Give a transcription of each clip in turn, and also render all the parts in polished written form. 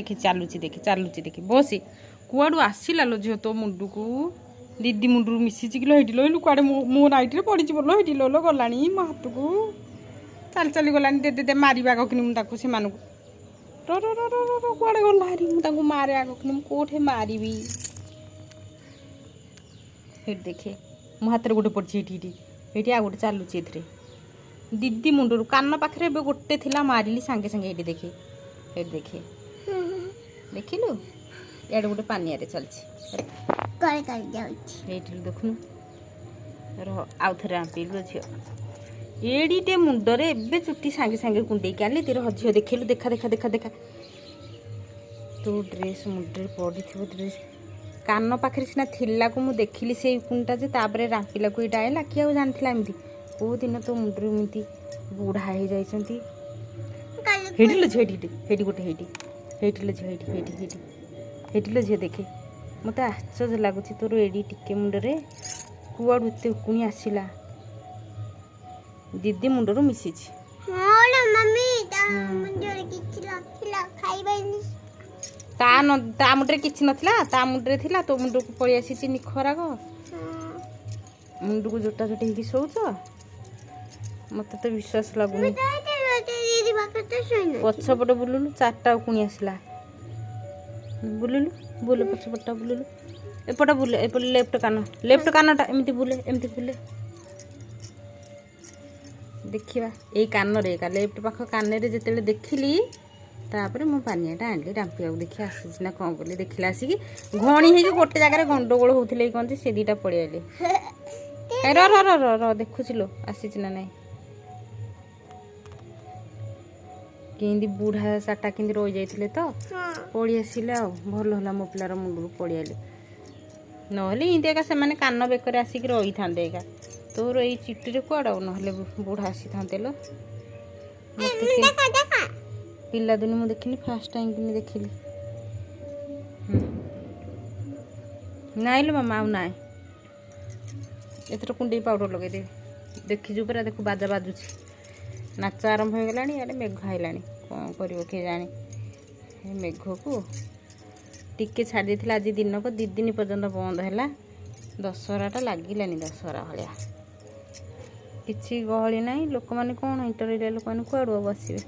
ଦେଖେ ଚାଲୁଛି ଦେଖେ ବସି କୁଆଡ଼ୁ ଆସିଲା लो झियो तो मुंडू को दीदी मुंडू मिशिची किलो हेटी लो कुआडे मो नाइट रे पड़ी बोलो हेटी लो गलानी मो हाथ को चल चली गलानी दे दे मारिबा गखनी मु ताको से मानु रो रो रो रो रो कुआडे गला हरी मु ताको मारे गखनी मु कोठे मारिबी हेट देखे मो हाथ रे गोटे पड़ची हेटी हेटी आ गोटे चालुची एथरे दीदी मुंडू कान पाखरे बे गोटे थिला मारिली सांगे सांगे हेटी देखे हेट देखे देखिलु यार गोटे पानिया रे चलछि कर कर जाउछि एठी देखनु रह आउ थरे आपिलु झियो एडीटे मुंडरे एबे चुट्टी सांगे सांगे कुंडे काले तेरे हझियो देखिलु देखा देखा देखा देखा तो ड्रेस मुंडरे पड़ी थिबो ड्रेस कान पाखरे सिना थिला को मु देखिली से कुंटा जे ताबरे रापिला को इडा आइला कि आउ जानथिला एमती ओ दिन तो मुंडरे एमती बूढ़ा हे जाइसंती हेडी लो झेडी हेडी गोटे हेडी हेटी लो हेटी हेटी हेटी हेटी लो झे देखे मत आश्चर्य लगुच तोर एडी टिके मुंडरे कुआडू एते उकुणी आसिला दीदी मुंडरू मिसिछि हां ना मम्मी ता मुंडरे किछि लखिला खाइबैनी ता मुंडरे किछि नथिला ता मुंडरे थिला तो मुंडू को पळी आसीछि निखरा गो मुंडू को जोटा जोटी हिकी सोउछ मत तो विश्वास लागुनी पछपटे बुलुलु चारटा उकुणी आसला बुलुलु बुले पछपटा बुलुलु एपटा बुले एपटे लेफ्ट कानटा एमती बुले देखिबा ए कान रे का लेफ्ट पाख कान रे जेतेले देखिली तापर मो पानियाटा आनली रांपिया देखि आसीछि ना कोन बोली देखिला आसी कि घणी हे कि गोटे जगह रे गंडगोल होउथिले कोनती से दीटा पड़ी आले रो रो रो रो देखुछिलो आसीछि ना नाही केंदी बूढ़ा साटा केंदी रही जाइथिले तो पड़ी आसिले आ भल होला मो पिलार मुंडू पड़ी आले नहले इंदे एका से माने कान बेकर आसिक रही थांदे एका तोर एई चिट्टी रे कुआडा नहले बूढ़ा आसी थांते लो पिला दिन मु देखिनी फर्स्ट टाइम कि देखिली नाइ लो मामा नाइ एथर कुंडी पाउडर लगे दे देखि जो परा देखो बाजा बाजुची नाच आरंभ हो गलानी यार मेघ आइलानी कौन करिवो के जानी मेघ को टिके छाड़ देथिला आज दिन को 2 दिन पर्यंत बंद हैला दशहराटा लागिलानी दशहरा भलिया किछि गहली नाही लोक माने कोन इंटरव्यू लोक माने कुआडो बसिबे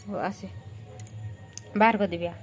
हो आसे बाहर कर दिबिया।